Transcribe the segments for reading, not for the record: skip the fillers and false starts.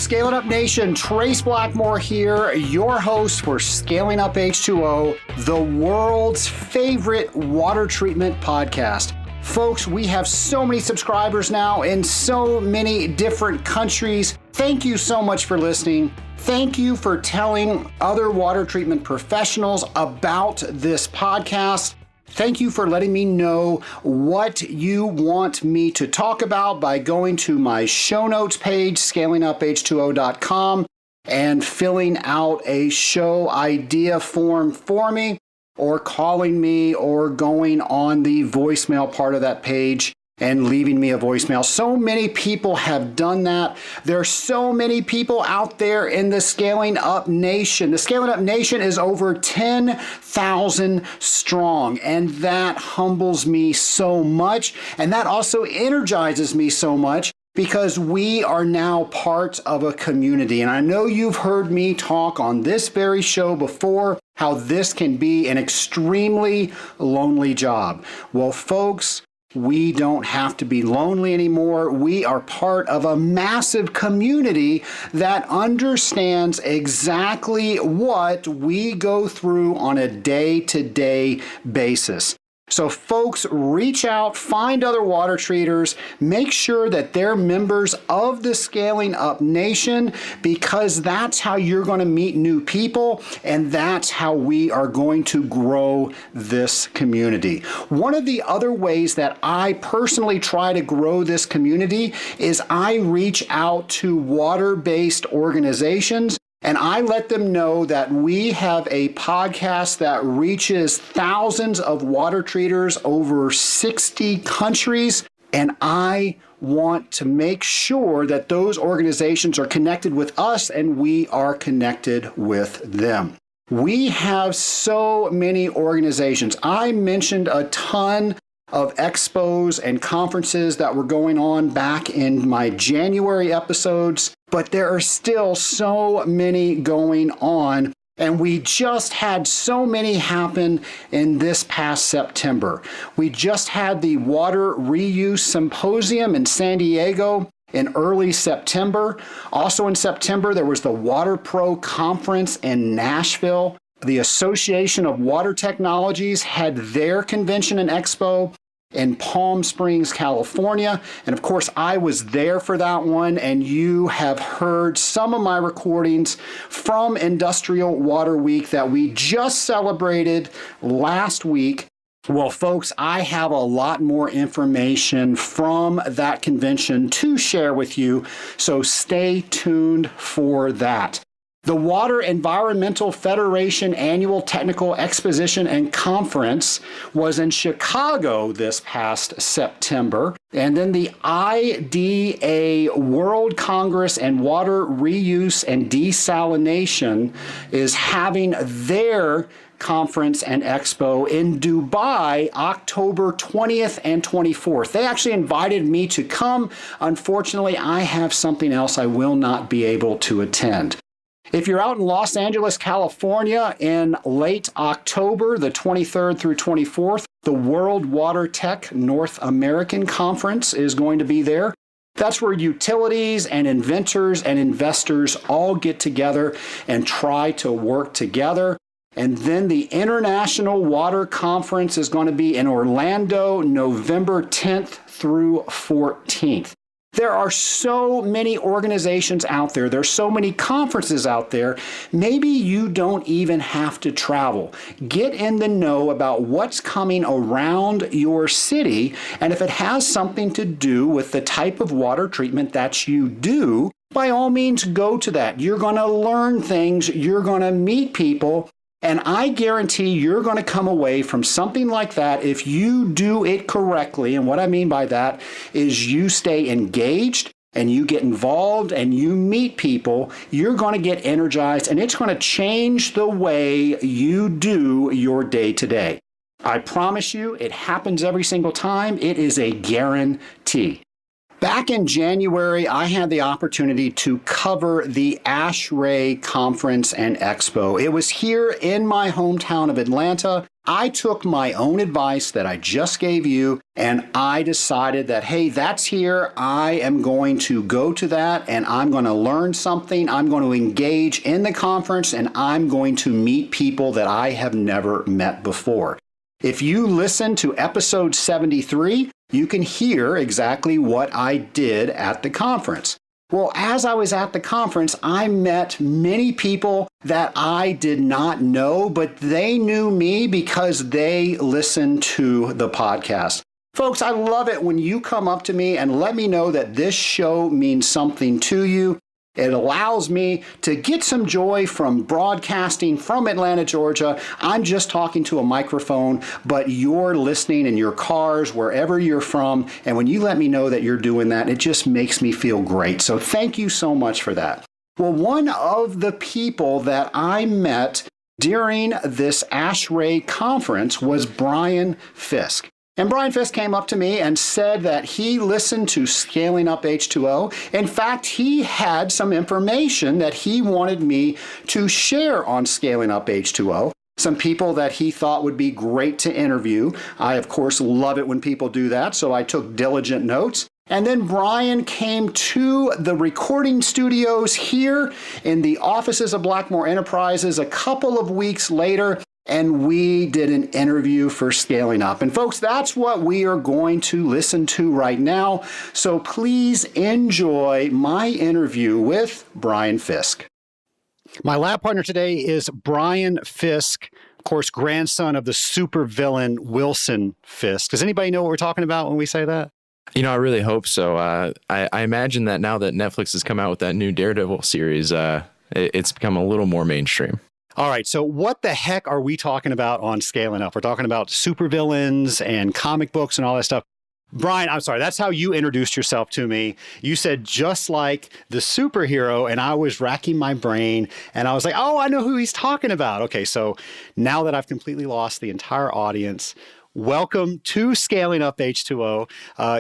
Scale It Up Nation, Trace Blackmore here, your host for Scaling Up H2O, the world's favorite water treatment podcast. Folks, we have so many subscribers now in so many different countries. Thank you so much for listening. Thank you for telling other water treatment professionals about this podcast. Thank you for letting me know what you want me to talk about by going to my show notes page, scalinguph2o.com, and filling out a show idea form for me, or calling me, or going on the voicemail part of that page and leaving me a voicemail. So many people have done that. There are so many people out there in the Scaling Up Nation. The Scaling Up Nation is over 10,000 strong, and that humbles me so much. And that also energizes me so much because we are now part of a community. And I know you've heard me talk on this very show before how this can be an extremely lonely job. Well, folks, we don't have to be lonely anymore. We are part of a massive community that understands exactly what we go through on a day-to-day basis. So folks, reach out, find other water treaters, make sure that they're members of the Scaling Up Nation, because that's how you're going to meet new people, and that's how we are going to grow this community. One of the other ways that I personally try to grow this community is I reach out to water-based organizations, and I let them know that we have a podcast that reaches thousands of water treaters over 60 countries. And I want to make sure that those organizations are connected with us and we are connected with them. We have so many organizations. I mentioned a ton of expos and conferences that were going on back in my January episodes, but there are still so many going on, and we just had so many happen in this past September. We just had the Water Reuse Symposium in San Diego in early September. Also in September, there was the Water Pro Conference in Nashville. The Association of Water Technologies had their convention and expo in Palm Springs, California. And of course, I was there for that one, and you have heard some of my recordings from Industrial Water Week that we just celebrated last week. Well, folks, I have a lot more information from that convention to share with you, so stay tuned for that. The Water Environmental Federation Annual Technical Exposition and Conference was in Chicago this past September. And then the IDA World Congress and Water Reuse and Desalination is having their conference and expo in Dubai, October 20th and 24th. They actually invited me to come. Unfortunately, I have something else I will not be able to attend. If you're out in Los Angeles, California in late October, the 23rd through 24th, the World Water Tech North American Conference is going to be there. That's where utilities and inventors and investors all get together and try to work together. And then the International Water Conference is going to be in Orlando, November 10th through 14th. There are so many organizations out there. There's so many conferences out there. Maybe you don't even have to travel. Get in the know about what's coming around your city, and if it has something to do with the type of water treatment that you do, by all means go to that. You're going to learn things. You're going to meet people. And I guarantee you're going to come away from something like that if you do it correctly. And what I mean by that is you stay engaged and you get involved and you meet people. You're going to get energized, and it's going to change the way you do your day to day. I promise you, it happens every single time. It is a guarantee. Back in January, I had the opportunity to cover the ASHRAE Conference and Expo. It was here in my hometown of Atlanta. I took my own advice that I just gave you and I decided that, hey, that's here. I am going to go to that and I'm going to learn something. I'm going to engage in the conference and I'm going to meet people that I have never met before. If you listen to episode 73, you can hear exactly what I did at the conference. Well, as I was at the conference, I met many people that I did not know, but they knew me because they listened to the podcast. Folks, I love it when you come up to me and let me know that this show means something to you. It allows me to get some joy from broadcasting from Atlanta, Georgia. I'm just talking to a microphone, but you're listening in your cars, wherever you're from. And when you let me know that you're doing that, it just makes me feel great. So thank you so much for that. Well, one of the people that I met during this ASHRAE conference was Brian Fisk. And Brian Fisk came up to me and said that he listened to Scaling Up H2O. In fact, he had some information that he wanted me to share on Scaling Up H2O. Some people that he thought would be great to interview. I, of course, love it when people do that, so I took diligent notes. And then Brian came to the recording studios here in the offices of Blackmore Enterprises a couple of weeks later, and we did an interview for Scaling Up. And folks, that's what we are going to listen to right now. So please enjoy my interview with Brian Fisk. My lab partner today is Brian Fisk, of course, grandson of the supervillain Wilson Fisk. Does anybody know what we're talking about when we say that? You know, I really hope so. I imagine that now that Netflix has come out with that new Daredevil series, it's become a little more mainstream. All right, so what the heck are we talking about on Scaling Up? We're talking about supervillains and comic books and all that stuff. Brian, I'm sorry, that's how you introduced yourself to me. You said just like the superhero, and I was racking my brain, and I was like, oh, I know who he's talking about. Okay, so now that I've completely lost the entire audience, welcome to Scaling Up H2O.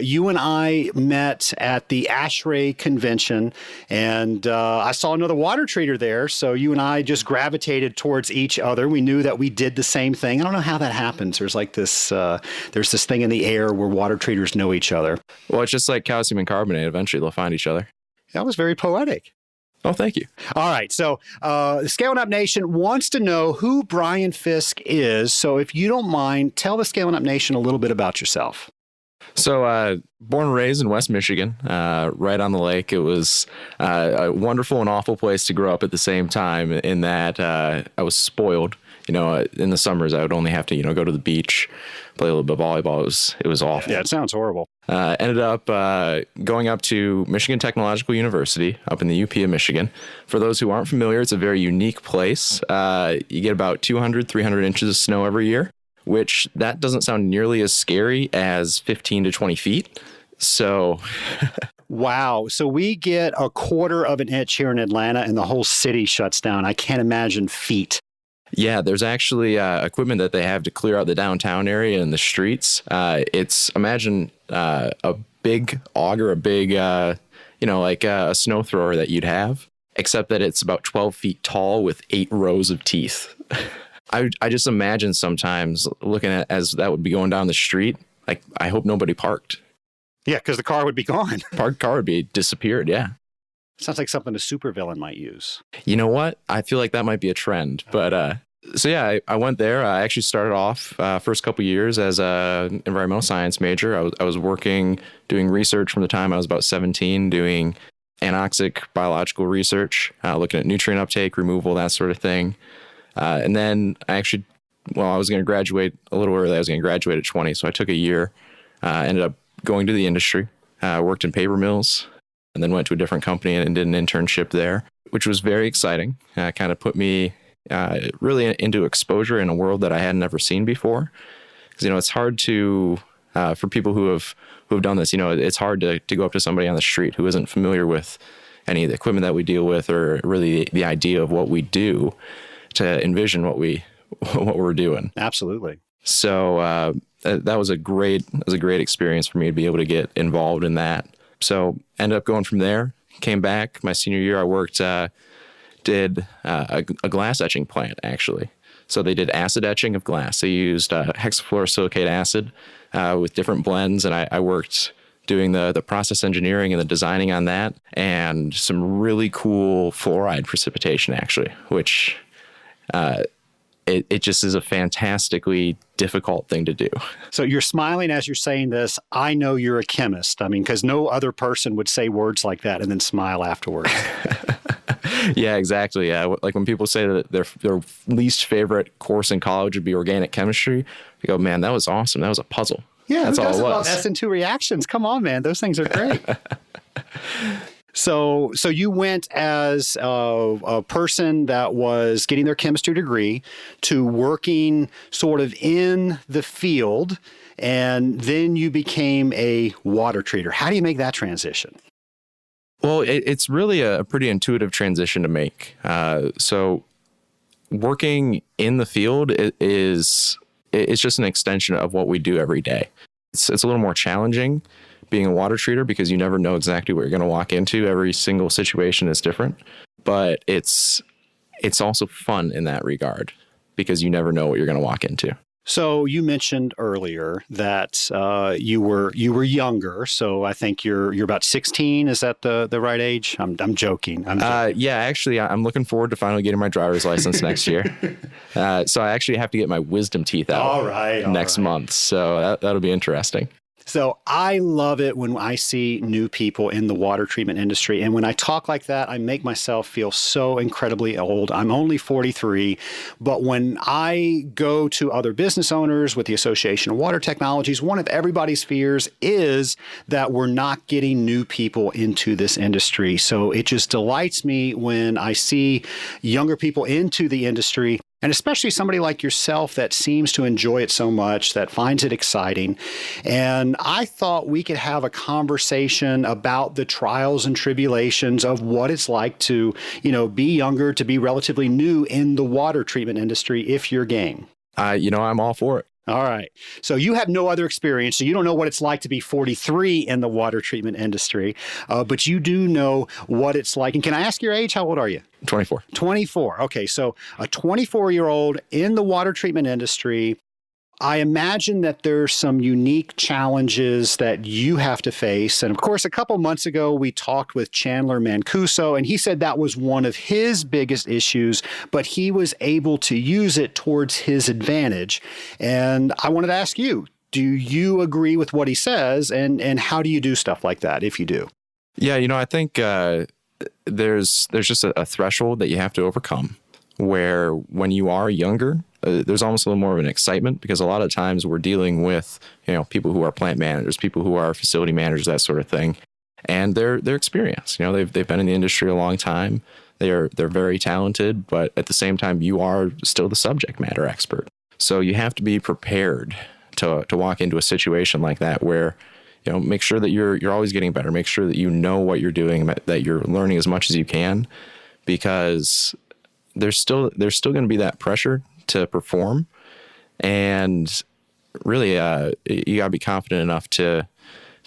You and I met at the ASHRAE convention, and I saw another water treater there, so you and I just gravitated towards each other. We knew that we did the same thing. I don't know how that happens. There's like this, there's this thing in the air where water treaters know each other. Well, it's just like calcium and carbonate. Eventually, they'll find each other. That was very poetic. Oh, thank you. All right. So the Scaling Up Nation wants to know who Brian Fisk is. So if you don't mind, tell the Scaling Up Nation a little bit about yourself. So born and raised in West Michigan, right on the lake. It was a wonderful and awful place to grow up at the same time in that I was spoiled. You know, in the summers, I would only have to, go to the beach, play a little bit of volleyball. It was awful. Yeah, it sounds horrible. Ended up going up to Michigan Technological University up in the UP of Michigan. For those who aren't familiar, it's a very unique place. You get about 200, 300 inches of snow every year, which that doesn't sound nearly as scary as 15 to 20 feet. So... Wow. So we get a quarter of an inch here in Atlanta and the whole city shuts down. I can't imagine feet. Yeah, there's actually equipment that they have to clear out the downtown area and the streets. Imagine a big auger, a big, like a snow thrower that you'd have, except that it's about 12 feet tall with 8 rows of teeth. I just imagine sometimes looking at as that would be going down the street, like I hope nobody parked. Yeah, because the car would be gone. Parked car would be disappeared, yeah. Sounds like something a supervillain might use. You know what? I feel like that might be a trend. But so yeah, I went there. I actually started off first couple years as an environmental science major. I was working, doing research from the time I was about 17, doing anoxic biological research, looking at nutrient uptake, removal, that sort of thing. And then I was going to graduate a little early. I was going to graduate at 20, so I took a year. Ended up going to the industry, worked in paper mills, and then went to a different company and did an internship there, which was very exciting. Kind of put me really into exposure in a world that I had never seen before. Because, it's hard to, for people who have done this, it's hard to go up to somebody on the street who isn't familiar with any of the equipment that we deal with or really the idea of what we do to envision what we're doing. Absolutely. So that was a great experience for me to be able to get involved in that. So ended up going from there, came back my senior year. I worked, did a glass etching plant, actually. So they did acid etching of glass. They used hexafluorosilicate acid with different blends, and I worked doing the process engineering and the designing on that, and some really cool fluoride precipitation, actually, which it just is a fantastically difficult thing to do. So you're smiling as you're saying this. I know you're a chemist. I mean, because no other person would say words like that and then smile afterwards. Yeah, exactly. Yeah, like when people say that their least favorite course in college would be organic chemistry, you go, man, that was awesome. That was a puzzle. Yeah, that's all it was. SN2 reactions. Come on, man. Those things are great. So you went as a person that was getting their chemistry degree to working sort of in the field, and then you became a water treater. How do you make that transition? Well, it's really a pretty intuitive transition to make. So working in the field it's just an extension of what we do every day. It's a little more challenging being a water treater because you never know exactly what you're going to walk into. Every single situation is different, but it's also fun in that regard because you never know what you're going to walk into. So you mentioned earlier that you were younger. So I think you're about 16. Is that the right age? I'm joking. Yeah, actually, I'm looking forward to finally getting my driver's license next year. So I actually have to get my wisdom teeth out next month. So that'll be interesting. So I love it when I see new people in the water treatment industry. And when I talk like that, I make myself feel so incredibly old. I'm only 43. But when I go to other business owners with the Association of Water Technologies, one of everybody's fears is that we're not getting new people into this industry. So it just delights me when I see younger people into the industry. And especially somebody like yourself that seems to enjoy it so much, that finds it exciting. And I thought we could have a conversation about the trials and tribulations of what it's like to, be younger, to be relatively new in the water treatment industry if you're game. I'm all for it. All right. So you have no other experience. So you don't know what it's like to be 43 in the water treatment industry, but you do know what it's like. And can I ask your age? How old are you? 24. 24. Okay. So a 24-year-old in the water treatment industry. I imagine that there's some unique challenges that you have to face. And of course, a couple months ago, we talked with Chandler Mancuso, and he said that was one of his biggest issues, but he was able to use it towards his advantage. And I wanted to ask you, do you agree with what he says? And how do you do stuff like that if you do? Yeah, I think there's just a threshold that you have to overcome where when you are younger, there's almost a little more of an excitement because a lot of times we're dealing with, people who are plant managers, people who are facility managers, that sort of thing. And they're experienced, they've been in the industry a long time. They're very talented, but at the same time, you are still the subject matter expert. So you have to be prepared to walk into a situation like that where, make sure that you're always getting better. Make sure that you know what you're doing, that you're learning as much as you can, because there's still going to be that pressure to perform. And really, you got to be confident enough to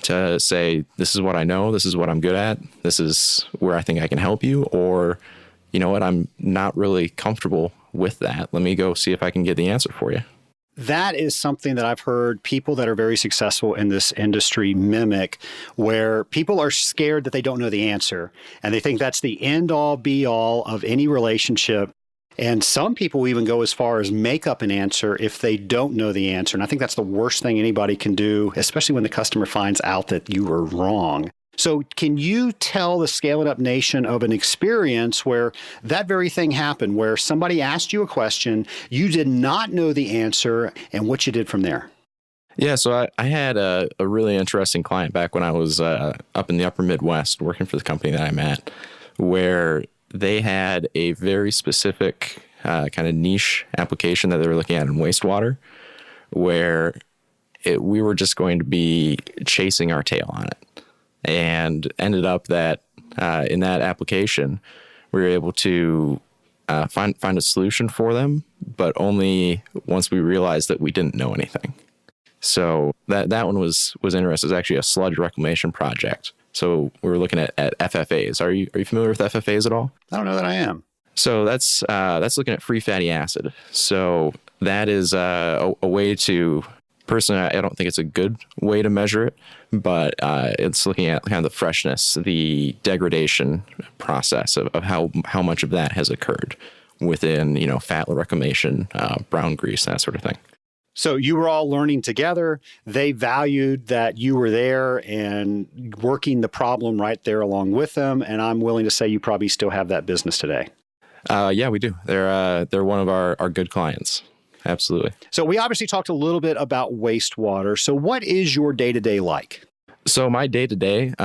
say, this is what I know, this is what I'm good at, this is where I think I can help you, or, you know what, I'm not really comfortable with that. Let me go see if I can get the answer for you. That is something that I've heard people that are very successful in this industry mimic, where people are scared that they don't know the answer, and they think that's the end all be all of any relationship. And some people even go as far as make up an answer if they don't know the answer. And I think that's the worst thing anybody can do, especially when the customer finds out that you were wrong. So can you tell the Scale It Up Nation of an experience where that very thing happened, where somebody asked you a question, you did not know the answer, and what you did from there? Yeah, so I had a really interesting client back when I was up in the upper Midwest working for the company that I'm at, where they had a very specific kind of niche application that they were looking at in wastewater, where we were just going to be chasing our tail on it. And ended up that in that application, we were able to find a solution for them, but only once we realized that we didn't know anything. So that one was interesting. It was actually a sludge reclamation project. So we were looking at FFAs. Are you familiar with FFAs at all? I don't know that I am. So that's looking at free fatty acid. So that is a way to, personally, I don't think it's a good way to measure it, but it's looking at kind of the freshness, the degradation process of how much of that has occurred within, fat reclamation, brown grease, that sort of thing. So you were all learning together. They valued that you were there and working the problem right there along with them. And I'm willing to say you probably still have that business today. Yeah, we do. They're one of our good clients. Absolutely. So we obviously talked a little bit about wastewater. So what is your day-to-day like? So my day-to-day,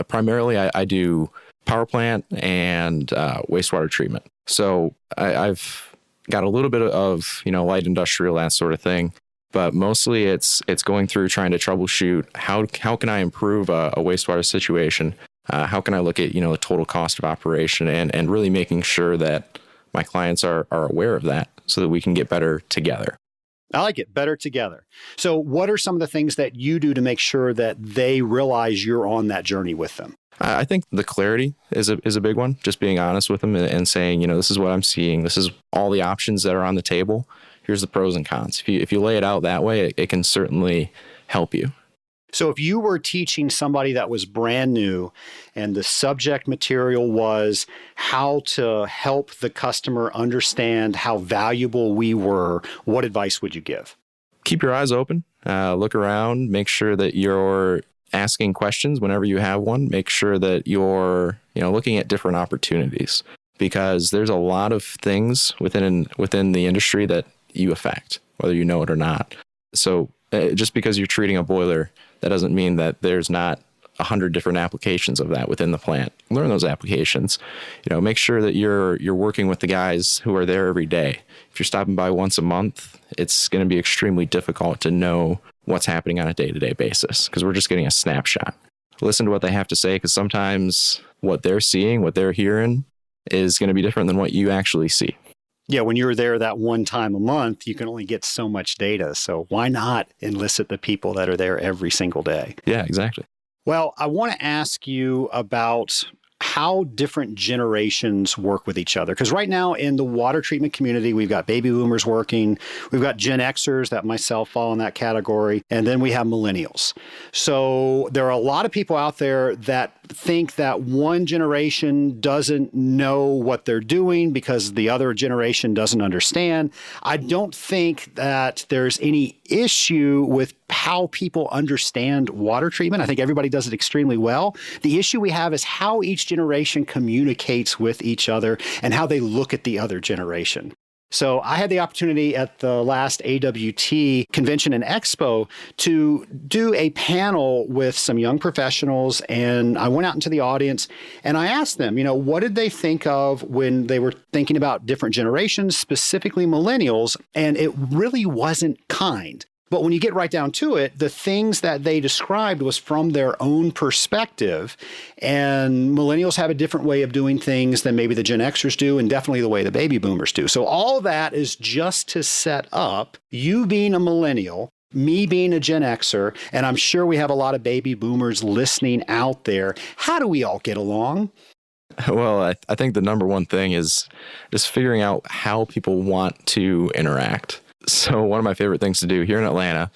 primarily I do power plant and wastewater treatment. So I've got a little bit of, light industrial, that sort of thing, but mostly it's going through trying to troubleshoot how can I improve a wastewater situation? How can I look at, the total cost of operation and really making sure that my clients are aware of that so that we can get better together. I like it, better together. So what are some of the things that you do to make sure that they realize you're on that journey with them? I think the clarity is a big one, just being honest with them and saying, this is what I'm seeing. This is all the options that are on the table. Here's the pros and cons. If you lay it out that way, it can certainly help you. So if you were teaching somebody that was brand new and the subject material was how to help the customer understand how valuable we were, what advice would you give? Keep your eyes open, look around, make sure that you're asking questions whenever you have one. Make sure that you're, looking at different opportunities, because there's a lot of things within the industry that you affect, whether you know it or not. So just because you're treating a boiler, that doesn't mean that there's not 100 different applications of that within the plant. Learn those applications. Make sure that you're working with the guys who are there every day. If you're stopping by once a month, it's going to be extremely difficult to know what's happening on a day-to-day basis because we're just getting a snapshot. Listen to what they have to say, because sometimes what they're seeing, what they're hearing is going to be different than what you actually see. Yeah, when you're there that one time a month, you can only get so much data. So why not enlist the people that are there every single day? Yeah, exactly. Well, I want to ask you about how different generations work with each other. Because right now in the water treatment community, we've got baby boomers working, we've got Gen Xers that myself fall in that category, and then we have millennials. So there are a lot of people out there that think that one generation doesn't know what they're doing because the other generation doesn't understand. I don't think that there's any issue with how people understand water treatment. I think everybody does it extremely well. The issue we have is how each generation communicates with each other and how they look at the other generation. So I had the opportunity at the last AWT convention and expo to do a panel with some young professionals. And I went out into the audience and I asked them, what did they think of when they were thinking about different generations, specifically millennials? And it really wasn't kind. But when you get right down to it, the things that they described was from their own perspective. And millennials have a different way of doing things than maybe the Gen Xers do, and definitely the way the baby boomers do. So all that is just to set up you being a millennial, me being a Gen Xer, and I'm sure we have a lot of baby boomers listening out there. How do we all get along? Well, I think the number one thing is just figuring out how people want to interact. So one of my favorite things to do here in Atlanta,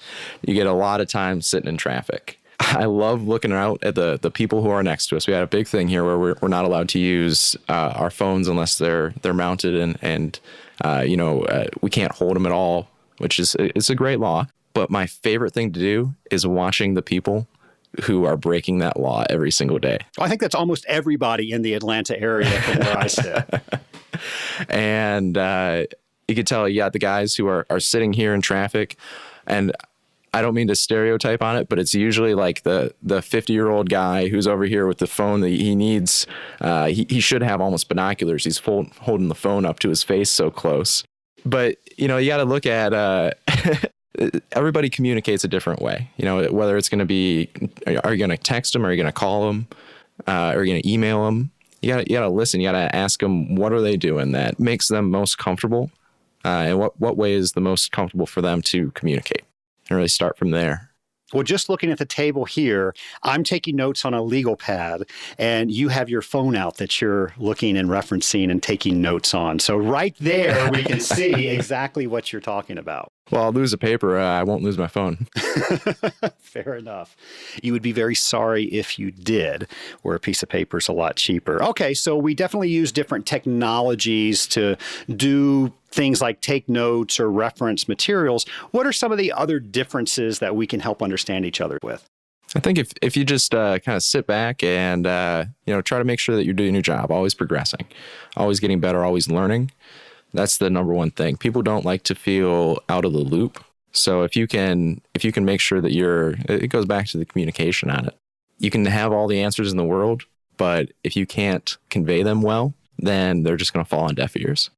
you get a lot of time sitting in traffic. I love looking out at the people who are next to us. We had a big thing here where we're not allowed to use our phones unless they're mounted and we can't hold them at all, which is it's a great law. But my favorite thing to do is watching the people who are breaking that law every single day. I think that's almost everybody in the Atlanta area from where I sit. And you could tell you got the guys who are sitting here in traffic, and I don't mean to stereotype on it, but it's usually like the 50-year-old guy who's over here with the phone that he needs. He should have almost binoculars. He's holding the phone up to his face so close. But, you got to look at everybody communicates a different way. Whether it's going to be, are you going to text them? Are you going to call them? Are you going to email them? You got to listen. You got to ask them, what are they doing that makes them most comfortable? And what way is the most comfortable for them to communicate? And really start from there. Well, just looking at the table here, I'm taking notes on a legal pad, and you have your phone out that you're looking and referencing and taking notes on. So right there, we can see exactly what you're talking about. Well, I'll lose a paper. I won't lose my phone. Fair enough. You would be very sorry if you did, where a piece of paper is a lot cheaper. Okay, so we definitely use different technologies to do things like take notes or reference materials. What are some of the other differences that we can help understand each other with? I think if you just kind of sit back and try to make sure that you're doing your job, always progressing, always getting better, always learning. That's the number one thing. People don't like to feel out of the loop. So if you can make sure that it goes back to the communication on it. You can have all the answers in the world, but if you can't convey them well, then they're just going to fall on deaf ears.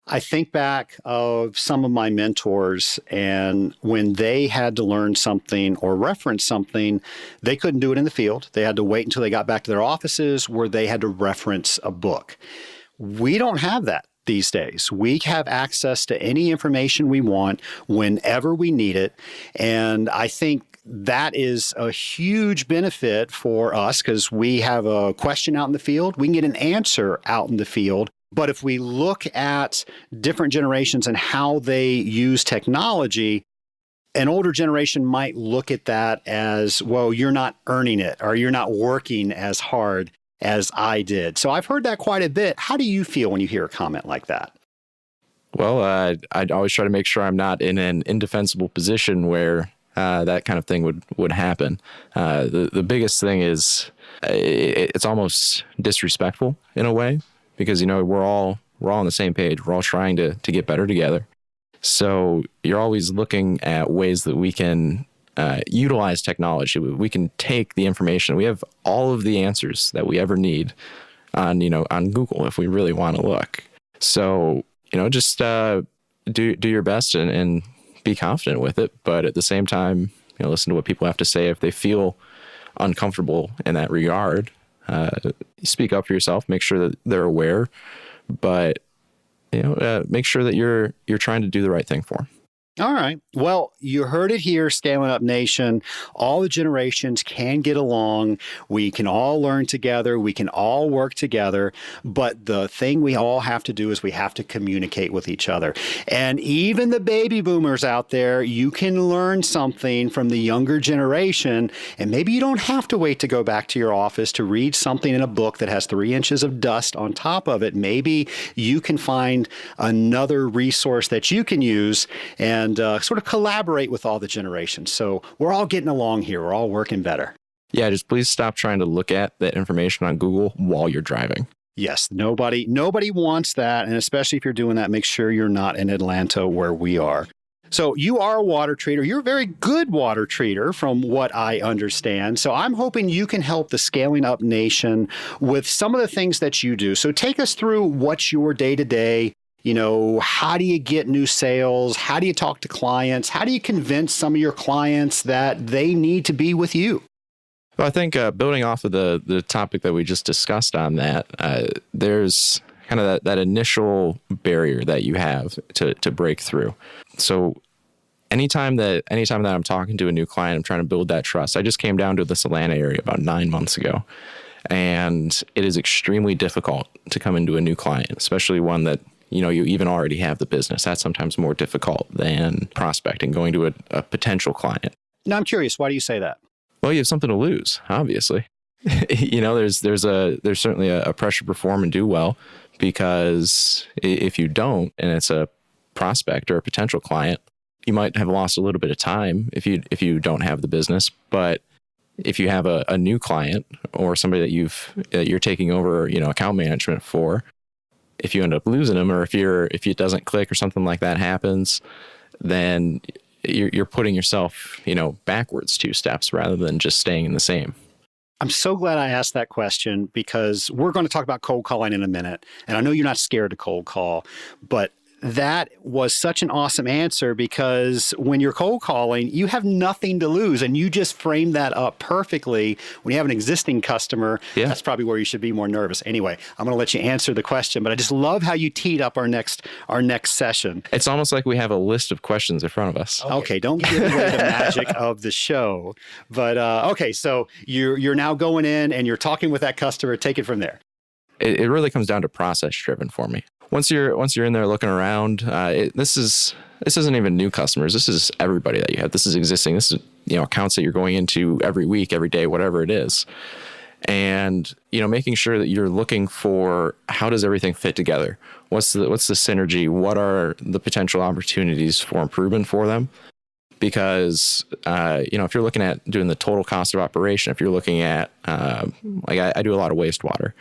I think back of some of my mentors, and when they had to learn something or reference something, they couldn't do it in the field. They had to wait until they got back to their offices where they had to reference a book. We don't have that these days. We have access to any information we want whenever we need it. And I think that is a huge benefit for us because we have a question out in the field. We can get an answer out in the field. But if we look at different generations and how they use technology, an older generation might look at that as, well, you're not earning it or you're not working as hard as I did. So I've heard that quite a bit. How do you feel when you hear a comment like that? Well, I'd always try to make sure I'm not in an indefensible position where that kind of thing would happen. The biggest thing is it's almost disrespectful in a way because, we're all on the same page. We're all trying to get better together. So you're always looking at ways that we can utilize technology. We can take the information. We have all of the answers that we ever need on Google if we really want to look. So, just do your best and be confident with it. But at the same time, listen to what people have to say. If they feel uncomfortable in that regard, speak up for yourself, make sure that they're aware, but make sure that you're trying to do the right thing for them. All right. Well, you heard it here, Scaling Up Nation. All the generations can get along. We can all learn together. We can all work together. But the thing we all have to do is we have to communicate with each other. And even the baby boomers out there, you can learn something from the younger generation. And maybe you don't have to wait to go back to your office to read something in a book that has 3 inches of dust on top of it. Maybe you can find another resource that you can use and sort of collaborate with all the generations. So we're all getting along here. We're all working better. Yeah, just please stop trying to look at that information on Google while you're driving. Yes, nobody wants that. And especially if you're doing that, make sure you're not in Atlanta where we are. So you are a water treater. You're a very good water treater from what I understand. So I'm hoping you can help the Scaling Up Nation with some of the things that you do. So take us through what's your day-to-day. How do you get new sales? How do you talk to clients? How do you convince some of your clients that they need to be with you? Well, I think building off of the topic that we just discussed on that, there's kind of that initial barrier that you have to break through. So anytime that I'm talking to a new client, I'm trying to build that trust. I just came down to this Atlanta area about 9 months ago, and it is extremely difficult to come into a new client, especially one that you even already have the business. That's sometimes more difficult than prospecting, going to a potential client. Now, I'm curious, why do you say that? Well, you have something to lose, obviously. There's certainly a pressure to perform and do well, because if you don't, and it's a prospect or a potential client, you might have lost a little bit of time if you don't have the business. But if you have a new client or somebody that you're taking over, account management for, if you end up losing them, or if it doesn't click or something like that happens, then you're putting yourself, backwards 2 steps rather than just staying in the same. I'm so glad I asked that question because we're going to talk about cold calling in a minute. And I know you're not scared to cold call, but that was such an awesome answer, because when you're cold calling, you have nothing to lose. And you just framed that up perfectly. When you have an existing customer, that's probably where you should be more nervous. Anyway, I'm going to let you answer the question, but I just love how you teed up our next session. It's almost like we have a list of questions in front of us. Okay, don't give away the magic of the show. But okay, so you're now going in and you're talking with that customer. Take it from there. It really comes down to process driven for me. Once you're in there looking around, this isn't even new customers. This is everybody that you have. This is existing. This is accounts that you're going into every week, every day, whatever it is, and making sure that you're looking for how does everything fit together. What's the synergy? What are the potential opportunities for improvement for them? Because if you're looking at doing the total cost of operation, if you're looking at like I do a lot of wastewater.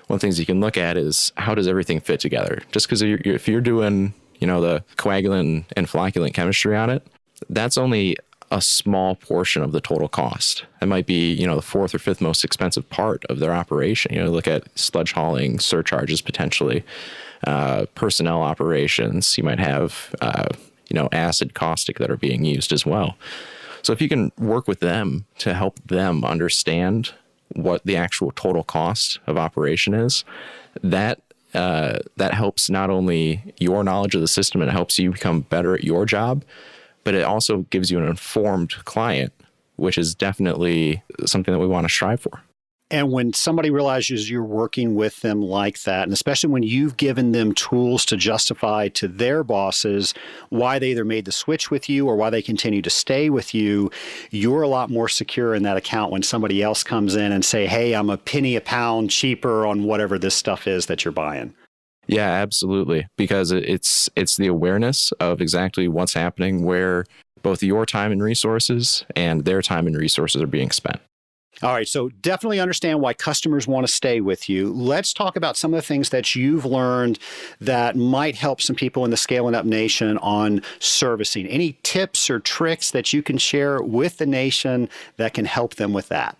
One of the things you can look at is how does everything fit together? Just because if you're doing, the coagulant and flocculant chemistry on it, that's only a small portion of the total cost. It might be, the fourth or fifth most expensive part of their operation. Look at sludge hauling, surcharges potentially, personnel operations. You might have, acid, caustic that are being used as well. So if you can work with them to help them understand what the actual total cost of operation is, that helps not only your knowledge of the system, and it helps you become better at your job, but it also gives you an informed client, which is definitely something that we want to strive for. And when somebody realizes you're working with them like that, and especially when you've given them tools to justify to their bosses why they either made the switch with you or why they continue to stay with you, you're a lot more secure in that account when somebody else comes in and say, hey, I'm a penny a pound cheaper on whatever this stuff is that you're buying. Yeah, absolutely. Because it's the awareness of exactly what's happening, where both your time and resources and their time and resources are being spent. All right, so definitely understand why customers want to stay with you. Let's talk about some of the things that you've learned that might help some people in the Scaling Up Nation on servicing. Any tips or tricks that you can share with the nation that can help them with that?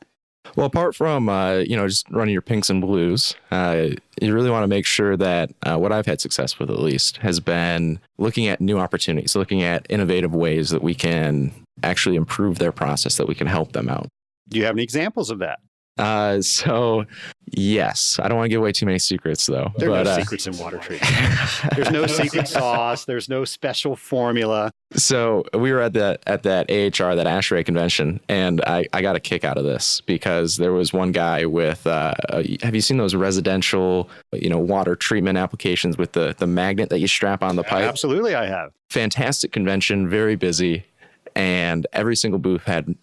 Well, apart from, just running your pinks and blues, you really want to make sure that what I've had success with, at least, has been looking at new opportunities, looking at innovative ways that we can actually improve their process, that we can help them out. Do you have any examples of that? So, yes. I don't want to give away too many secrets, though. There are no secrets in water treatment. There's no secret sauce. There's no special formula. So we were at that AHR, that ASHRAE convention, and I got a kick out of this because there was one guy with, have you seen those residential, water treatment applications with the magnet that you strap on the pipe? Absolutely, I have. Fantastic convention, very busy, and every single booth had,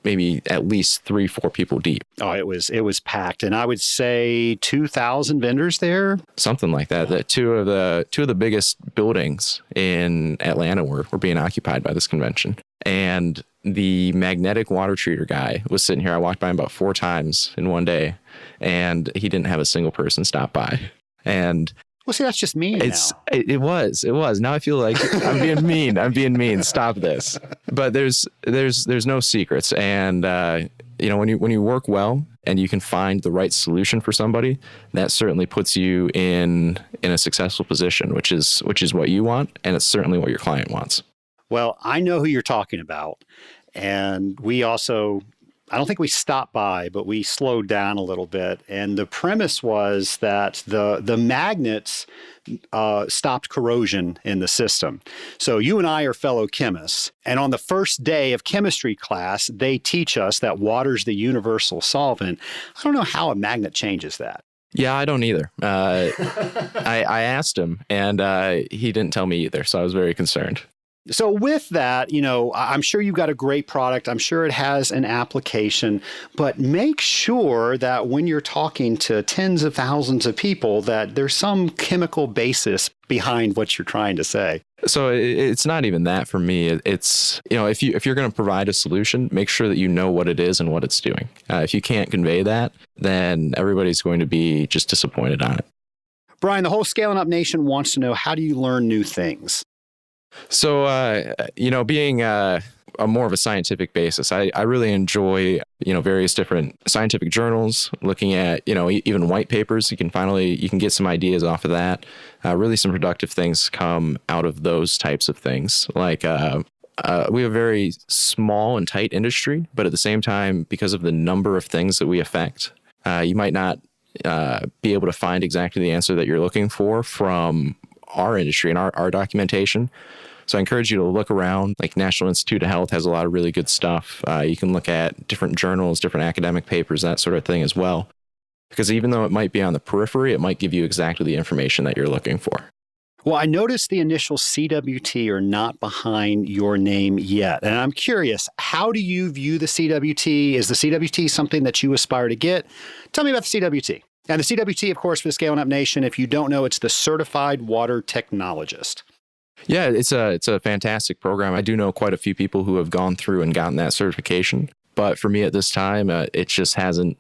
maybe at least 3-4 people deep. Oh, it was packed, and I would say 2,000 vendors there. Something like that. That two of the biggest buildings in Atlanta were being occupied by this convention. And the magnetic water treater guy was sitting here. I walked by him about 4 times in one day, and he didn't have a single person stop by. And well, see, that's just mean now. It was. Now I feel like I'm being mean. Stop this. But there's no secrets. And, when you work well and you can find the right solution for somebody, that certainly puts you in a successful position, which is what you want. And it's certainly what your client wants. Well, I know who you're talking about. And we also, I don't think we stopped by, but we slowed down a little bit. And the premise was that the magnets stopped corrosion in the system. So you and I are fellow chemists. And on the first day of chemistry class, they teach us that water's the universal solvent. I don't know how a magnet changes that. Yeah, I don't either. I asked him, and he didn't tell me either. So I was very concerned. So with that, I'm sure you've got a great product. I'm sure it has an application, but make sure that when you're talking to tens of thousands of people, that there's some chemical basis behind what you're trying to say. So it's not even that for me. It's, if you're going to provide a solution, make sure that you know what it is and what it's doing. If you can't convey that, then everybody's going to be just disappointed on it. Brian, the whole Scaling Up Nation wants to know, how do you learn new things? So, being a a more of a scientific basis. I really enjoy, various different scientific journals, looking at, even white papers. You can get some ideas off of that. Really some productive things come out of those types of things. Like, we have a very small and tight industry, but at the same time, because of the number of things that we affect, you might not be able to find exactly the answer that you're looking for from our industry and our documentation. So I encourage you to look around. Like National Institute of Health has a lot of really good stuff. You can look at different journals, different academic papers, that sort of thing as well. Because even though it might be on the periphery, it might give you exactly the information that you're looking for. Well, I noticed the initial CWT are not behind your name yet. And I'm curious, how do you view the CWT? Is the CWT something that you aspire to get? Tell me about the CWT. And the CWT, of course, for the Scaling Up Nation, if you don't know, it's the Certified Water Technologist. Yeah, it's a fantastic program. I do know quite a few people who have gone through and gotten that certification. But for me at this time, it just hasn't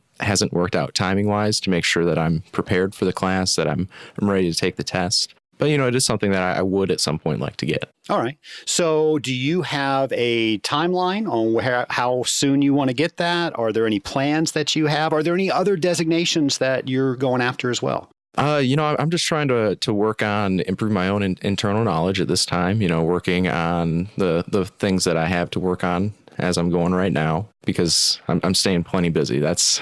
worked out timing wise to make sure that I'm prepared for the class, that I'm ready to take the test. But, it is something that I would at some point like to get. All right. So do you have a timeline on how soon you want to get that? Are there any plans that you have? Are there any other designations that you're going after as well? I'm just trying to work on improving my own internal knowledge at this time, working on the things that I have to work on as I'm going right now, because I'm staying plenty busy. That's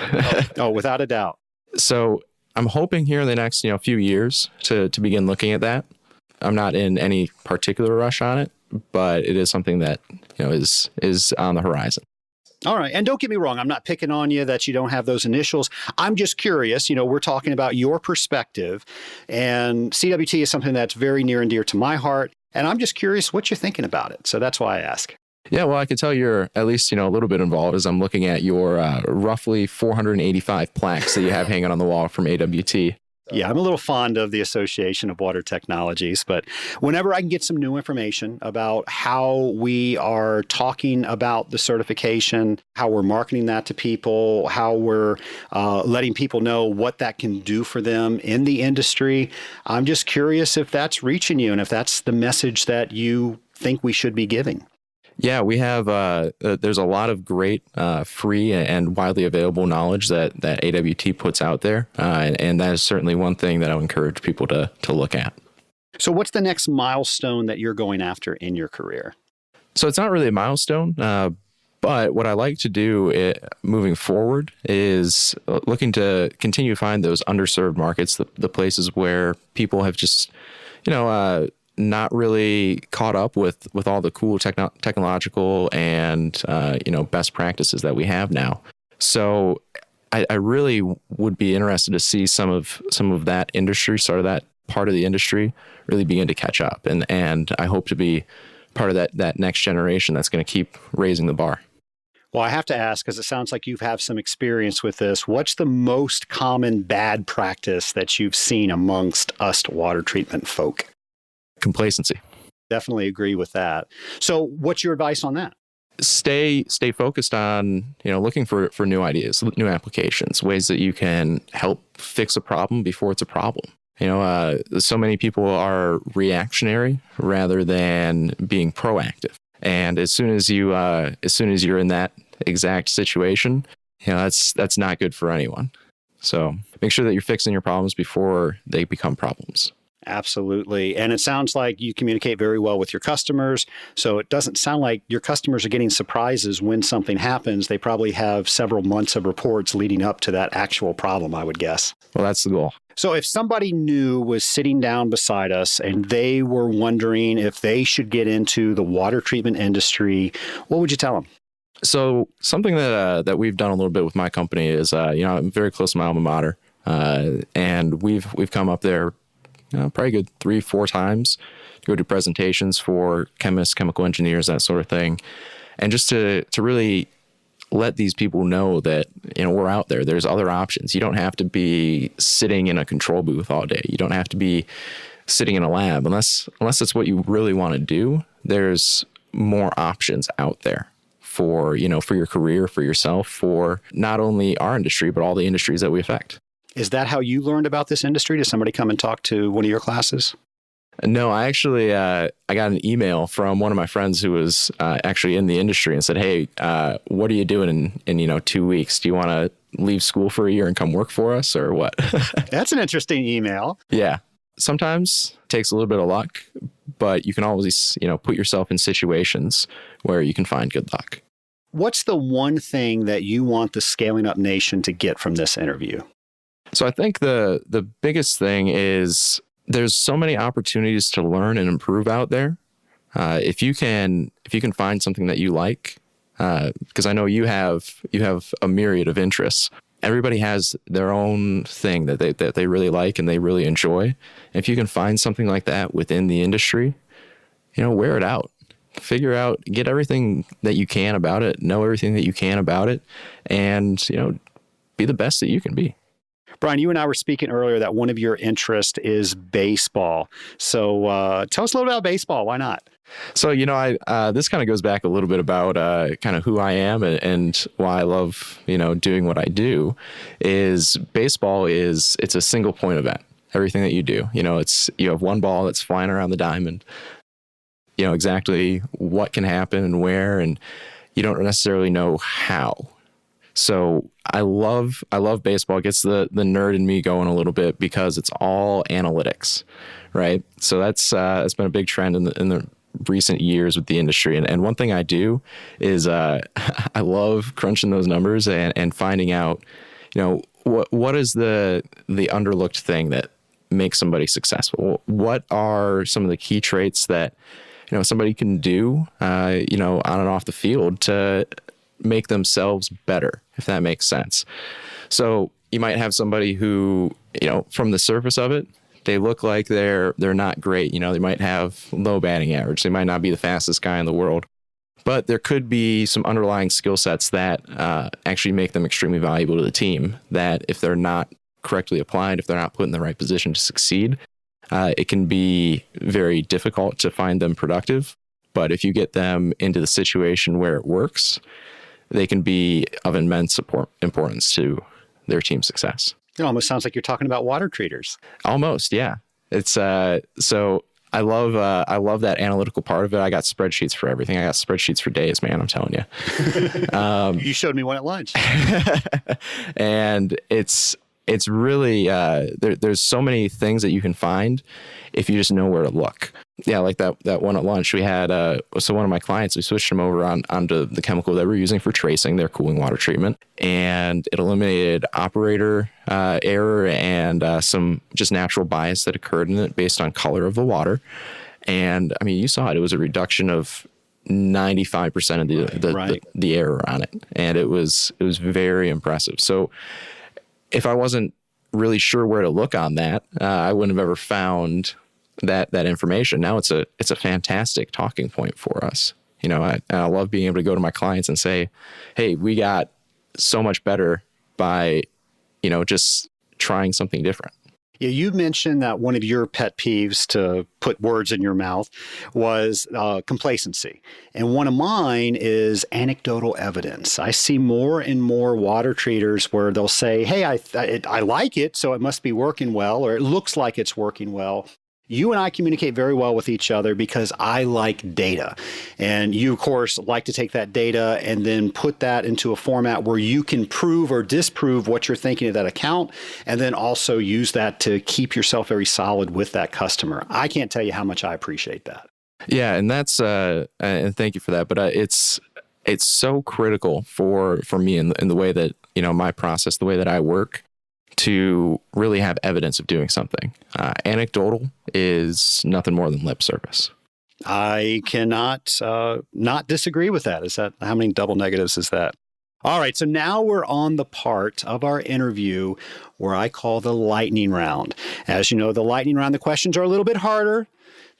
without a doubt. So I'm hoping here in the next, few years to begin looking at that. I'm not in any particular rush on it, but it is something that, is on the horizon. All right. And don't get me wrong, I'm not picking on you that you don't have those initials. I'm just curious, we're talking about your perspective, and CWT is something that's very near and dear to my heart. And I'm just curious what you're thinking about it. So that's why I ask. Yeah, well, I can tell you're at least, a little bit involved as I'm looking at your roughly 485 plaques that you have hanging on the wall from AWT. Yeah, I'm a little fond of the Association of Water Technologies, but whenever I can get some new information about how we are talking about the certification, how we're marketing that to people, how we're letting people know what that can do for them in the industry, I'm just curious if that's reaching you and if that's the message that you think we should be giving. Yeah, we have, there's a lot of great free and widely available knowledge that AWT puts out there. And that is certainly one thing that I would encourage people to look at. So what's the next milestone that you're going after in your career? So it's not really a milestone, but what I like to do moving forward is looking to continue to find those underserved markets, the places where people have just, not really caught up with all the cool technological and best practices that we have now. So I really would be interested to see some of that industry, sort of that part of the industry, really begin to catch up, and I hope to be part of that next generation that's going to keep raising the bar. Well, I have to ask, because it sounds like you have some experience with this. What's the most common bad practice that you've seen amongst us water treatment folk? Complacency. Definitely agree with that. So what's your advice on that? Stay focused on, looking for new ideas, new applications, ways that you can help fix a problem before it's a problem. So many people are reactionary rather than being proactive. And as soon as you're in that exact situation, that's not good for anyone. So make sure that you're fixing your problems before they become problems. Absolutely. And it sounds like you communicate very well with your customers. So it doesn't sound like your customers are getting surprises when something happens. They probably have several months of reports leading up to that actual problem, I would guess. Well, that's the goal. So if somebody new was sitting down beside us and they were wondering if they should get into the water treatment industry, what would you tell them? So something that we've done a little bit with my company is, I'm very close to my alma mater, and we've come up there probably good 3-4 times to go do presentations for chemists, chemical engineers, that sort of thing. And just to really let these people know that, we're out there. There's other options. You don't have to be sitting in a control booth all day. You don't have to be sitting in a lab unless it's what you really want to do. There's more options out there for your career, for yourself, for not only our industry, but all the industries that we affect. Is that how you learned about this industry? Did somebody come and talk to one of your classes? No, I actually I got an email from one of my friends who was actually in the industry and said, "Hey, what are you doing in 2 weeks? Do you want to leave school for a year and come work for us, or what?" That's an interesting email. Yeah, sometimes it takes a little bit of luck, but you can always put yourself in situations where you can find good luck. What's the one thing that you want the Scaling Up Nation to get from this interview? So I think the biggest thing is there's so many opportunities to learn and improve out there. If you can find something that you like, because I know you have a myriad of interests. Everybody has their own thing that they really like and they really enjoy. And if you can find something like that within the industry, wear it out. Figure out, get everything that you can about it, know everything that you can about it, and be the best that you can be. Brian, you and I were speaking earlier that one of your interests is baseball. So tell us a little about baseball. Why not? So, this kind of goes back a little bit about kind of who I am and why I love, doing what I do. Is baseball it's a single point event. Everything that you do, you have one ball that's flying around the diamond. Exactly what can happen and where, and you don't necessarily know how. So I love baseball. It gets the nerd in me going a little bit because it's all analytics, right? So that's been a big trend in the recent years with the industry. And one thing I do is I love crunching those numbers and finding out, what is the underlooked thing that makes somebody successful? What are some of the key traits that somebody can do, on and off the field to make themselves better, if that makes sense. So you might have somebody who, from the surface of it, they look like they're not great. They might have low batting average. They might not be the fastest guy in the world, but there could be some underlying skill sets that actually make them extremely valuable to the team, that if they're not correctly applied, if they're not put in the right position to succeed, it can be very difficult to find them productive. But if you get them into the situation where it works, they can be of immense importance to their team's success. It almost sounds like you're talking about water treaters. Almost, yeah. It's so I love that analytical part of it. I got spreadsheets for everything. I got spreadsheets for days, man. I'm telling you. You showed me one at lunch. And it's really there's so many things that you can find if you just know where to look. Yeah, like that one at lunch we had. So one of my clients, we switched them over onto the chemical that we're using for tracing their cooling water treatment, and it eliminated operator error and some just natural bias that occurred in it based on color of the water. And I mean, you saw it; it was a reduction of 95% of the error on it, and it was very impressive. So if I wasn't really sure where to look on that, I wouldn't have ever found that information. Now it's a fantastic talking point for us. I love being able to go to my clients and say, hey, we got so much better by, just trying something different. Yeah, you mentioned that one of your pet peeves, to put words in your mouth, was complacency. And one of mine is anecdotal evidence. I see more and more water treaters where they'll say, hey, I like it, so it must be working well, or it looks like it's working well. You and I communicate very well with each other because I like data. And you, of course, like to take that data and then put that into a format where you can prove or disprove what you're thinking of that account, and then also use that to keep yourself very solid with that customer. I can't tell you how much I appreciate that. Yeah, and that's and thank you for that. But it's so critical for me in the way that, my process, the way that I work, to really have evidence of doing something. Anecdotal is nothing more than lip service. I cannot not disagree with that. Is that, how many double negatives is that? All right, so now we're on the part of our interview where I call the lightning round. As you know, the lightning round, the questions are a little bit harder.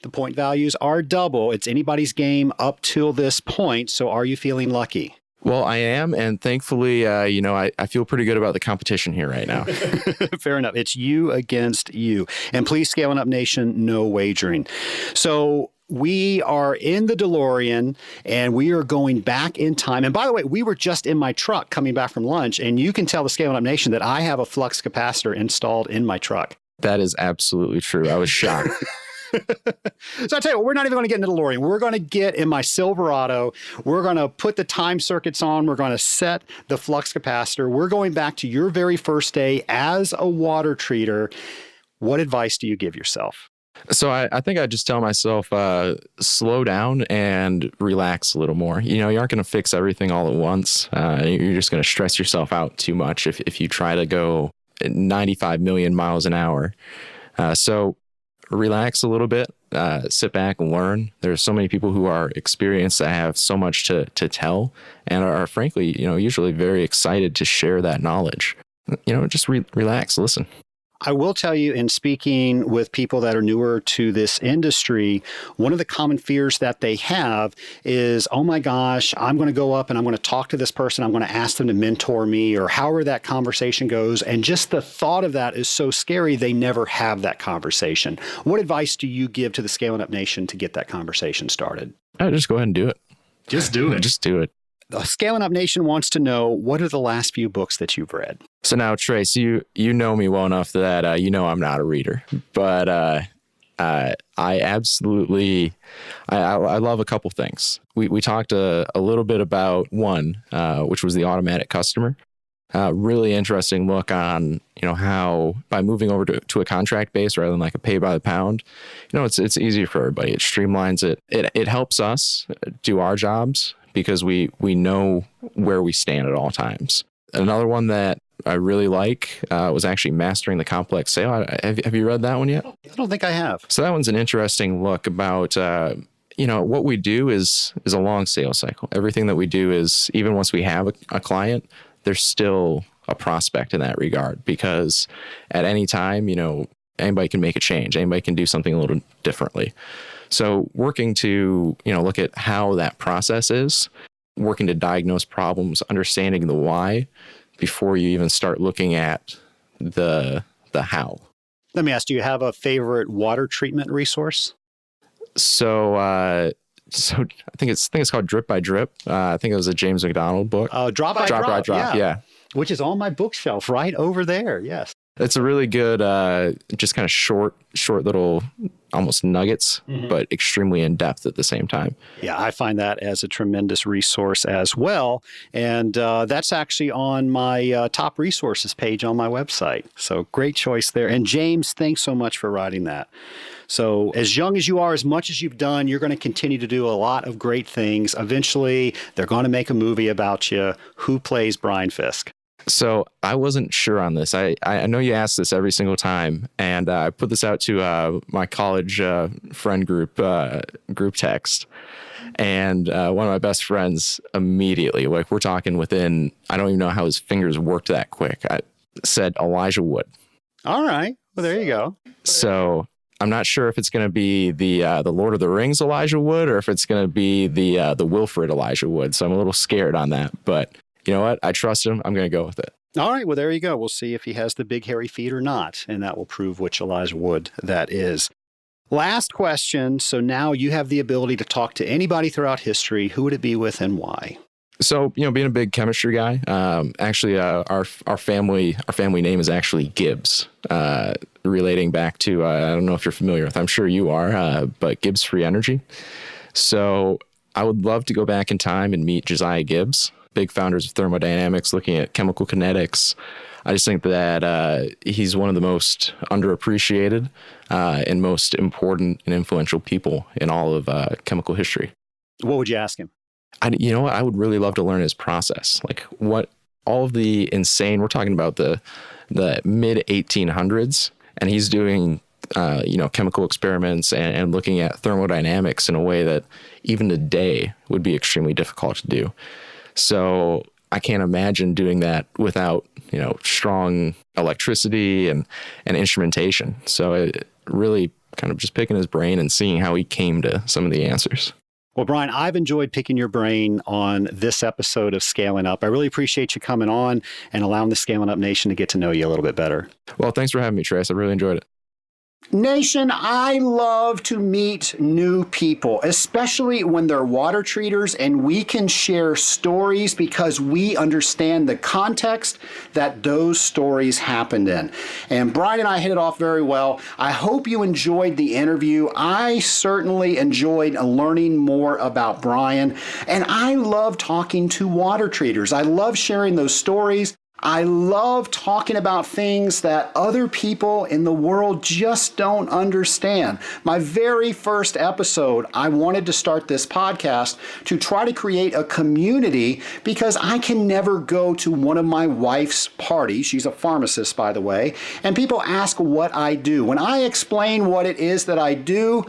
The point values are double. It's anybody's game up till this point. So are you feeling lucky? Well, I am, and thankfully, I feel pretty good about the competition here right now. Fair enough. It's you against you. And please, Scaling Up Nation, no wagering. So we are in the DeLorean, and we are going back in time. And by the way, we were just in my truck coming back from lunch, and you can tell the Scaling Up Nation that I have a flux capacitor installed in my truck. That is absolutely true. I was shocked. So I tell you what, we're not even going to get into the DeLorean. We're going to get in my Silverado. We're going to put the time circuits on. We're going to set the flux capacitor. We're going back to your very first day as a water treater. What advice do you give yourself? So I think I just tell myself, slow down and relax a little more. You aren't going to fix everything all at once. You're just going to stress yourself out too much if you try to go 95 million miles an hour. So relax a little bit, sit back and learn. There's so many people who are experienced that have so much to tell and are frankly, usually very excited to share that knowledge. Just relax, listen. I will tell you, in speaking with people that are newer to this industry, one of the common fears that they have is, oh my gosh, I'm going to go up and I'm going to talk to this person. I'm going to ask them to mentor me, or however that conversation goes. And just the thought of that is so scary, they never have that conversation. What advice do you give to the Scaling Up Nation to get that conversation started? Just go ahead and do it. Just do it. Just do it. The Scaling Up Nation wants to know, what are the last few books that you've read? So now, Trace, you know me well enough that I'm not a reader, but I absolutely I love a couple things. We talked a little bit about one, which was the automatic customer. Really interesting look on how by moving over to a contract base rather than like a pay by the pound, it's easier for everybody. It streamlines it. It helps us do our jobs because we know where we stand at all times. Another one that I really like was actually Mastering the Complex Sale. Have you read that one yet? I don't think I have. So that one's an interesting look about, what we do is a long sales cycle. Everything that we do is, even once we have a client, there's still a prospect in that regard, because at any time, anybody can make a change. Anybody can do something a little differently. So working to, look at how that process is, working to diagnose problems, understanding the why before you even start looking at the how. Let me ask, do you have a favorite water treatment resource? So I think it's called Drip by Drip. I think it was a James McDonald book. Drop by Drop. Yeah. Which is on my bookshelf right over there. Yes. It's a really good, just kind of short little, almost nuggets, but extremely in depth at the same time. Yeah, I find that as a tremendous resource as well. And that's actually on my top resources page on my website. So great choice there. And James, thanks so much for writing that. So as young as you are, as much as you've done, you're going to continue to do a lot of great things. Eventually, they're going to make a movie about you. Who plays Brian Fisk? So I wasn't sure on this. I know you ask this every single time, and I put this out to my college friend group text, and one of my best friends immediately, like we're talking within, I don't even know how his fingers worked that quick, I said Elijah Wood. All right. Well, there you go. So I'm not sure if it's going to be the Lord of the Rings Elijah Wood, or if it's going to be the Wilfred Elijah Wood. So I'm a little scared on that, but you know what? I trust him. I'm going to go with it. All right. Well, there you go. We'll see if he has the big hairy feet or not, and that will prove which Elijah Wood that is. Last question. So now you have the ability to talk to anybody throughout history. Who would it be with and why? So, being a big chemistry guy, actually, our family name is actually Gibbs, relating back to, I don't know if you're familiar with, I'm sure you are, but Gibbs Free Energy. So I would love to go back in time and meet Josiah Gibbs, big founders of thermodynamics, looking at chemical kinetics. I just think that he's one of the most underappreciated and most important and influential people in all of chemical history. What would you ask him? I would really love to learn his process. Like what all of the insane, we're talking about the mid 1800s, and he's doing, chemical experiments and looking at thermodynamics in a way that even today would be extremely difficult to do. So I can't imagine doing that without, strong electricity and instrumentation. So it really kind of just picking his brain and seeing how he came to some of the answers. Well, Brian, I've enjoyed picking your brain on this episode of Scaling Up. I really appreciate you coming on and allowing the Scaling Up Nation to get to know you a little bit better. Well, thanks for having me, Trace. I really enjoyed it. Nation, I love to meet new people, especially when they're water treaters and we can share stories because we understand the context that those stories happened in. And Brian and I hit it off very well. I hope you enjoyed the interview. I certainly enjoyed learning more about Brian, and I love talking to water treaters. I love sharing those stories. I love talking about things that other people in the world just don't understand. My very first episode, I wanted to start this podcast to try to create a community because I can never go to one of my wife's parties. She's a pharmacist, by the way, and people ask what I do. When I explain what it is that I do,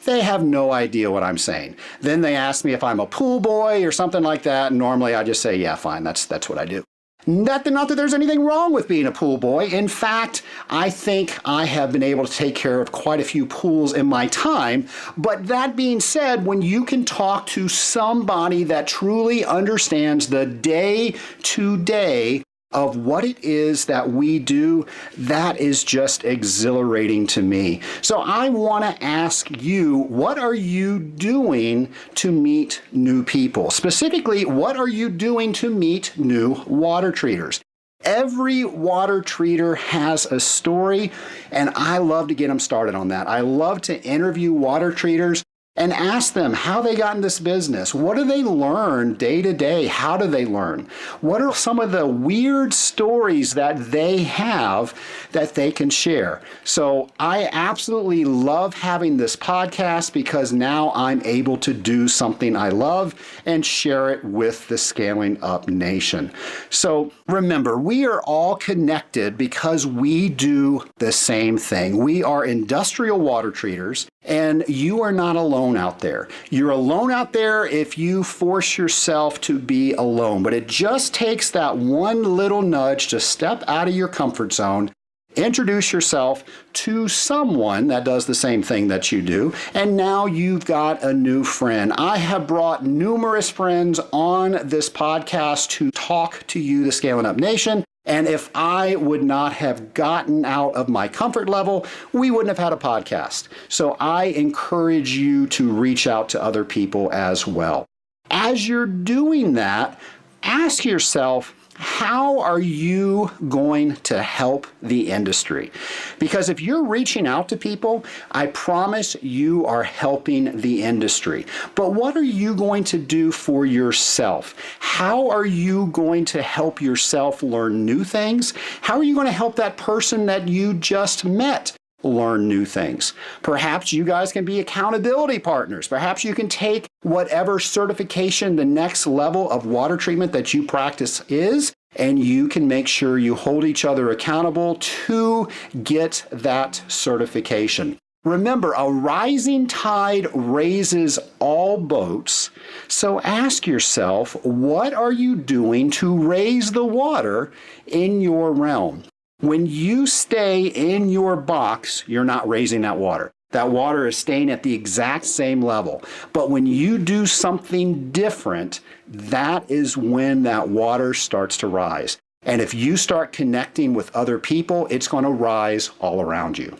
they have no idea what I'm saying. Then they ask me if I'm a pool boy or something like that, and normally I just say, yeah, fine, that's what I do. Not that there's anything wrong with being a pool boy. In fact, I think I have been able to take care of quite a few pools in my time. But that being said, when you can talk to somebody that truly understands the day-to-day of what it is that we do, that is just exhilarating to me. So I want to ask you, what are you doing to meet new people? Specifically, what are you doing to meet new water treaters? Every water treater has a story, and I love to get them started on that. I love to interview water treaters and ask them how they got in this business. What do they learn day to day? How do they learn? What are some of the weird stories that they have that they can share? So I absolutely love having this podcast because now I'm able to do something I love and share it with the Scaling Up Nation. So remember, we are all connected because we do the same thing. We are industrial water treaters. And you are not alone out there. You're alone out there if you force yourself to be alone. But it just takes that one little nudge to step out of your comfort zone, introduce yourself to someone that does the same thing that you do, and now you've got a new friend. I have brought numerous friends on this podcast to talk to you, the Scaling Up Nation. And if I would not have gotten out of my comfort level, we wouldn't have had a podcast. So I encourage you to reach out to other people as well. As you're doing that, ask yourself, how are you going to help the industry? Because if you're reaching out to people, I promise you are helping the industry. But what are you going to do for yourself? How are you going to help yourself learn new things? How are you going to help that person that you just met learn new things? Perhaps you guys can be accountability partners. Perhaps you can take whatever certification the next level of water treatment that you practice is, and you can make sure you hold each other accountable to get that certification. Remember, a rising tide raises all boats. So ask yourself, what are you doing to raise the water in your realm? When you stay in your box, you're not raising that water. That water is staying at the exact same level. But when you do something different, that is when that water starts to rise. And if you start connecting with other people, it's going to rise all around you.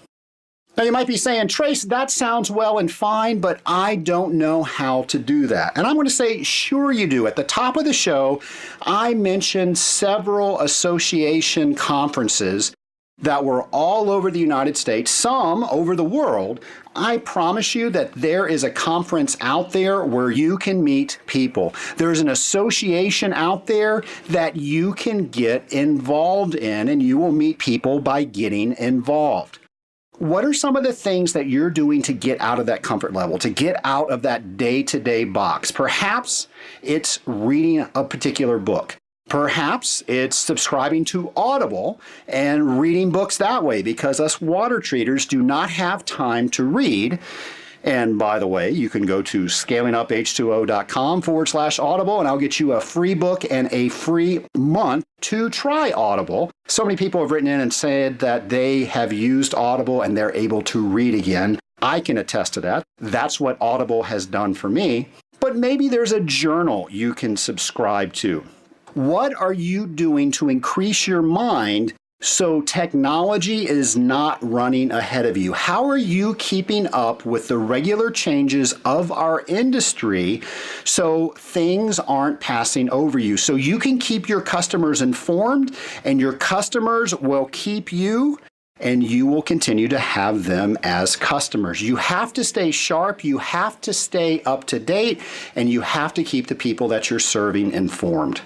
Now you might be saying, Trace, that sounds well and fine, but I don't know how to do that. And I'm going to say, sure you do. At the top of the show, I mentioned several association conferences that were all over the United States, some over the world. I promise you that there is a conference out there where you can meet people. There's an association out there that you can get involved in, and you will meet people by getting involved. What are some of the things that you're doing to get out of that comfort level, to get out of that day-to-day box? Perhaps it's reading a particular book. Perhaps it's subscribing to Audible and reading books that way, because us water treaters do not have time to read. And by the way, you can go to scalinguph2o.com/Audible, and I'll get you a free book and a free month to try Audible. So many people have written in and said that they have used Audible and they're able to read again. I can attest to that. That's what Audible has done for me. But maybe there's a journal you can subscribe to. What are you doing to increase your mind So technology is not running ahead of you. How are you keeping up with the regular changes of our industry so things aren't passing over you? So you can keep your customers informed, and your customers will keep you, and you will continue to have them as customers. You have to stay sharp, you have to stay up to date, and you have to keep the people that you're serving informed.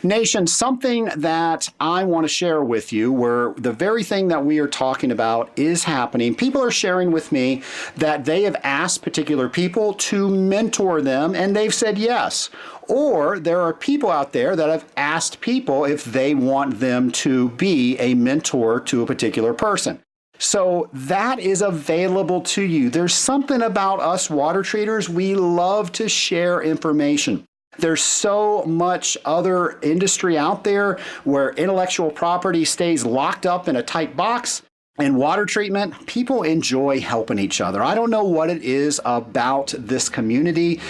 Nation, something that I want to share with you, where the very thing that we are talking about is happening. People are sharing with me that they have asked particular people to mentor them, and they've said yes. Or there are people out there that have asked people if they want them to be a mentor to a particular person. So that is available to you. There's something about us water treaters, we love to share information. There's so much other industry out there where intellectual property stays locked up in a tight box. In water treatment, people enjoy helping each other. I don't know what it is about this community.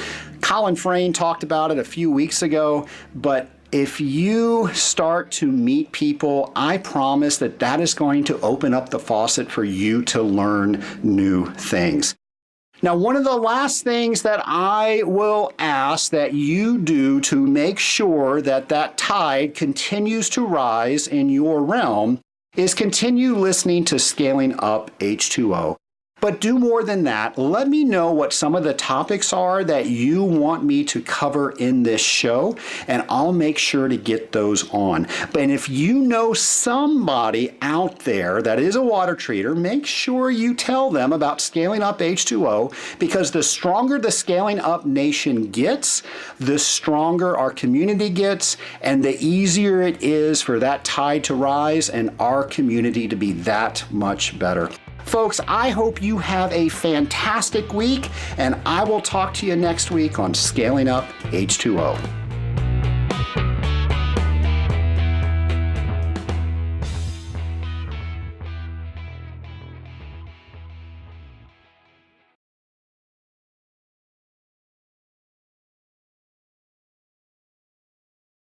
Colin Frayne talked about it a few weeks ago, but if you start to meet people, I promise that that is going to open up the faucet for you to learn new things. Now, one of the last things that I will ask that you do to make sure that that tide continues to rise in your realm is continue listening to Scaling Up H2O. But do more than that. Let me know what some of the topics are that you want me to cover in this show, and I'll make sure to get those on. But if you know somebody out there that is a water treater, make sure you tell them about Scaling Up H2O, because the stronger the Scaling Up Nation gets, the stronger our community gets, and the easier it is for that tide to rise and our community to be that much better. Folks, I hope you have a fantastic week, and I will talk to you next week on Scaling Up H2O.